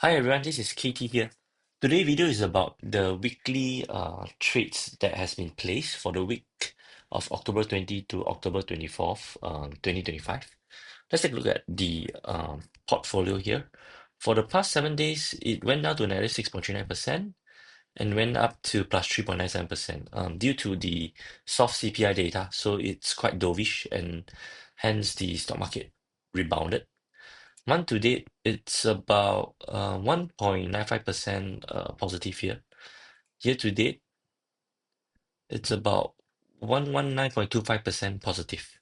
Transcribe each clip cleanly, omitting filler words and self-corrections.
Hi everyone, this is KT here. Today video is about the weekly trades that has been placed for the week of October 20 to October 24th, 2025. Let's take a look at the portfolio here. For the past 7 days, it went down to negative 6.39% and went up to plus 3.97% due to the soft CPI data. So it's quite dovish and hence the stock market rebounded. Month to date, it's about 1.95% positive here. Year to date, it's about 119.25% positive.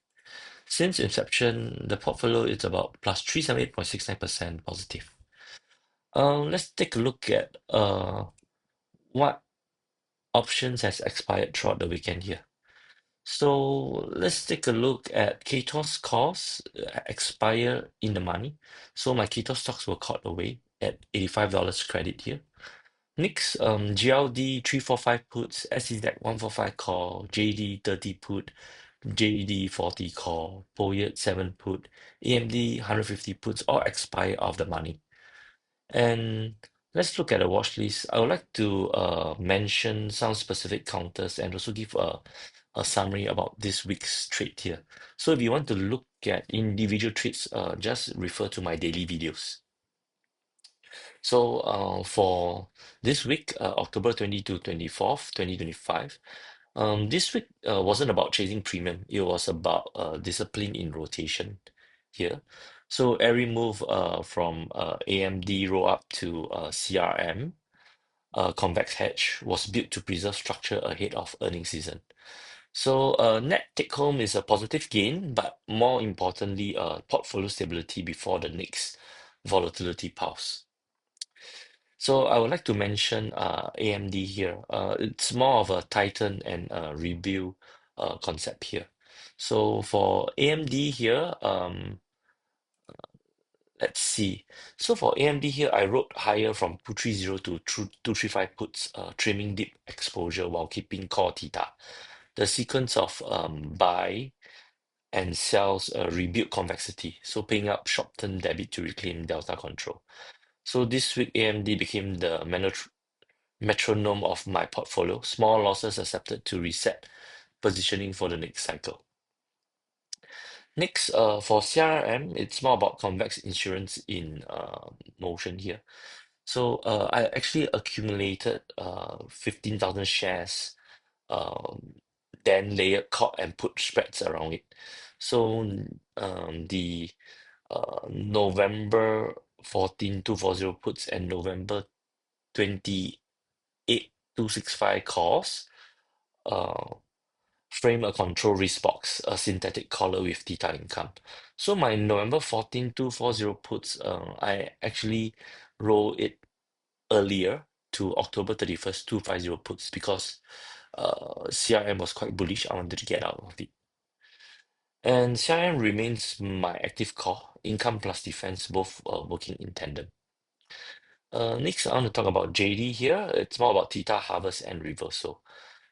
Since inception, the portfolio is about plus 378.69% positive. Let's take a look at what options has expired throughout the weekend here. So let's take a look at KTOS calls expire in the money. So my KTOS stocks were caught away at $85 credit here. Next, GLD 345 puts, SEZAC 145 call, JD 30 put, JD 40 call, Poyet 7 put, AMD 150 puts all expire of the money. And let's look at the watch list. I would like to mention some specific counters and also give a summary about this week's trade here. So if you want to look at individual trades, just refer to my daily videos. So for this week, October 20 to 24th, 2025, this week wasn't about chasing premium. It was about discipline in rotation here. So every move from AMD roll up to CRM, convex hedge, was built to preserve structure ahead of earnings season. So net take home is a positive gain, but more importantly, portfolio stability before the next volatility pulse. So I would like to mention AMD here. It's more of a tighten and rebuild concept here. So for AMD here, let's see. So for AMD here, I wrote higher from 230 to 235 puts, trimming deep exposure while keeping core theta. The sequence of buy and sells rebuild convexity, so paying up short-term debit to reclaim delta control. So this week, AMD became the metronome of my portfolio. Small losses accepted to reset positioning for the next cycle. Next, for CRM, it's more about convex insurance in motion here. So I actually accumulated 15,000 shares, um, then layered call and put spreads around it. So the November 14 240 puts and November 28 265 calls uh, frame a control risk box, a synthetic collar with theta income. So my November 14 240 puts, I actually roll it earlier to October 31st 250 puts because CRM was quite bullish. I wanted to get out of it. And CRM remains my active core, income plus defense, both working in tandem. Next, I want to talk about JD here. It's more about theta harvest and reversal.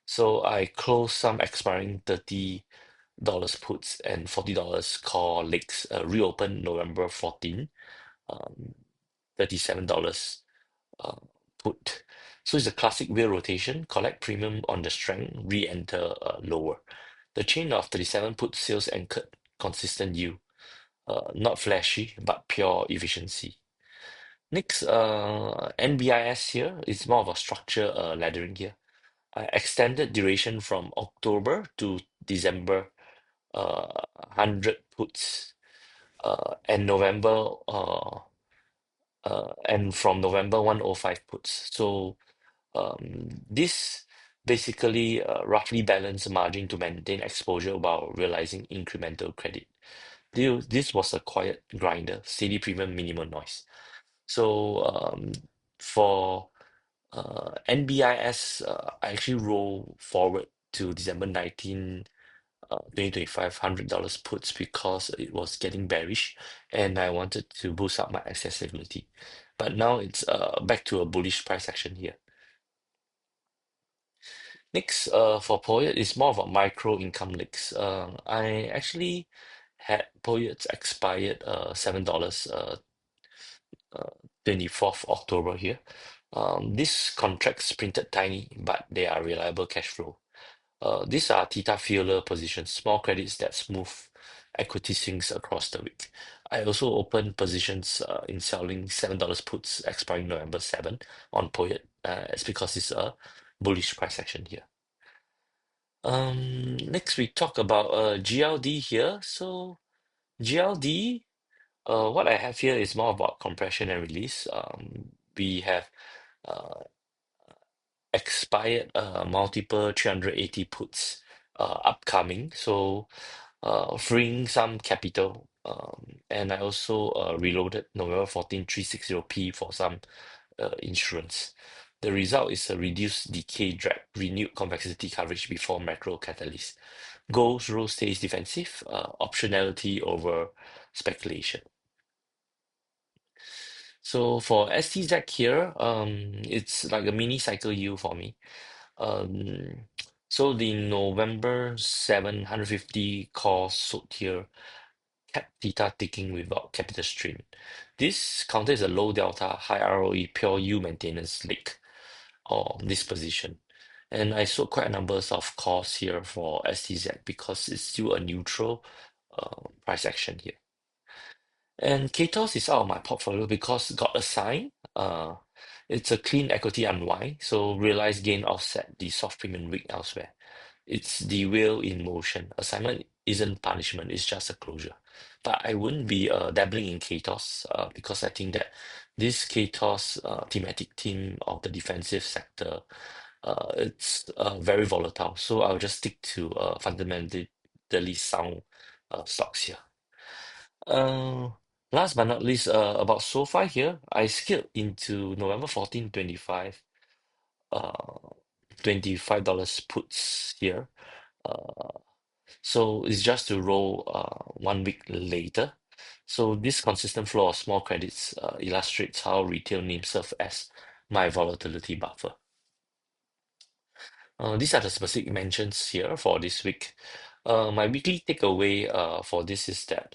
So I closed some expiring $30 puts and $40 call legs, reopened November 14, um, $37 uh, put. So it's a classic wheel rotation, collect premium on the strength, re-enter lower. The chain of 37 put sales anchored consistent yield, not flashy, but pure efficiency. Next, NBIS here is more of a structure laddering here. I extended duration from October to December, 100 puts, and November, and from November 105 puts. So this basically roughly balance margin to maintain exposure while realizing incremental credit. This was a quiet grinder, steady premium, minimal noise. So for NBIS, I actually roll forward to December 19, 2025, $100 puts because it was getting bearish and I wanted to boost up my accessibility. But now it's back to a bullish price action here. Next, for Poet, it's more of a micro income leaks. I actually had Poet's expired $7 uh, 24th October here. These contracts printed tiny, but they are reliable cash flow. These are Theta filler positions, small credits that smooth equity swings across the week. I also opened positions in selling $7 puts expiring November 7 on Poet. It's because it's a bullish price action here. Next we talk about GLD here. So GLD, what I have here is more about compression and release. We have uh, expired multiple 380 puts upcoming, so freeing some capital. And I also reloaded November 14 360p for some insurance. The result is a reduced decay drag, renewed convexity coverage before macro catalyst. Goals rule stays defensive, optionality over speculation. So for STZ here, it's like a mini cycle U for me. Um, so the November 750 call sold here kept Theta ticking without capital strain. This counter is a low delta, high ROE, pure U maintenance leak or this position. And I sold quite a numbers of calls here for STZ because it's still a neutral price action here. And KTOS is out of my portfolio because got assigned. It's a clean equity unwind, so realized gain offset the soft premium weak elsewhere. It's the wheel in motion. Assignment isn't punishment, it's just a closure. But I wouldn't be dabbling in KTOS because I think that this KTOS thematic theme of the defensive sector, it's very volatile. So I'll just stick to fundamentally sound stocks here. Uh, Last but not least, about SoFi here, I scaled into November 14, 25, uh, $25 puts here. Uh, so it's just to roll 1 week later. So this consistent flow of small credits illustrates how retail names serve as my volatility buffer. These are the specific mentions here for this week. My weekly takeaway for this is that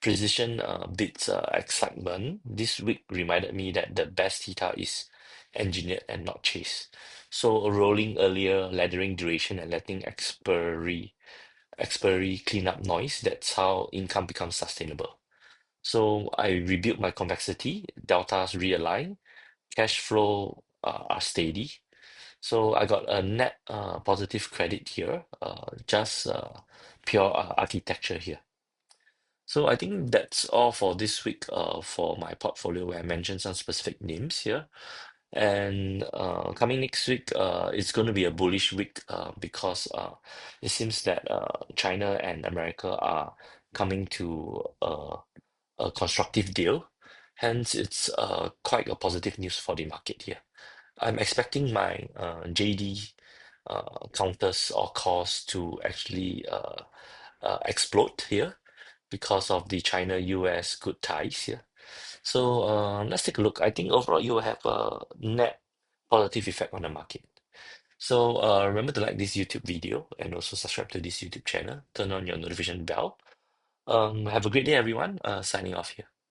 precision beats excitement. This week reminded me that the best theta is engineered and not chased. So rolling earlier, laddering duration, and letting expiry clean up noise. That's how income becomes sustainable. So I rebuilt my convexity, deltas realign, cash flow are steady. So I got a net positive credit here, just pure architecture here. So I think that's all for this week for my portfolio where I mentioned some specific names here. And coming next week, it's going to be a bullish week because it seems that China and America are coming to a constructive deal. Hence, it's quite a positive news for the market here. I'm expecting my JD counters or calls to actually explode here because of the China-US good ties here. So let's take a look. I think overall you will have a net positive effect on the market. So remember to like this YouTube video and also subscribe to this YouTube channel. Turn on your notification bell. Have a great day, everyone. Signing off here.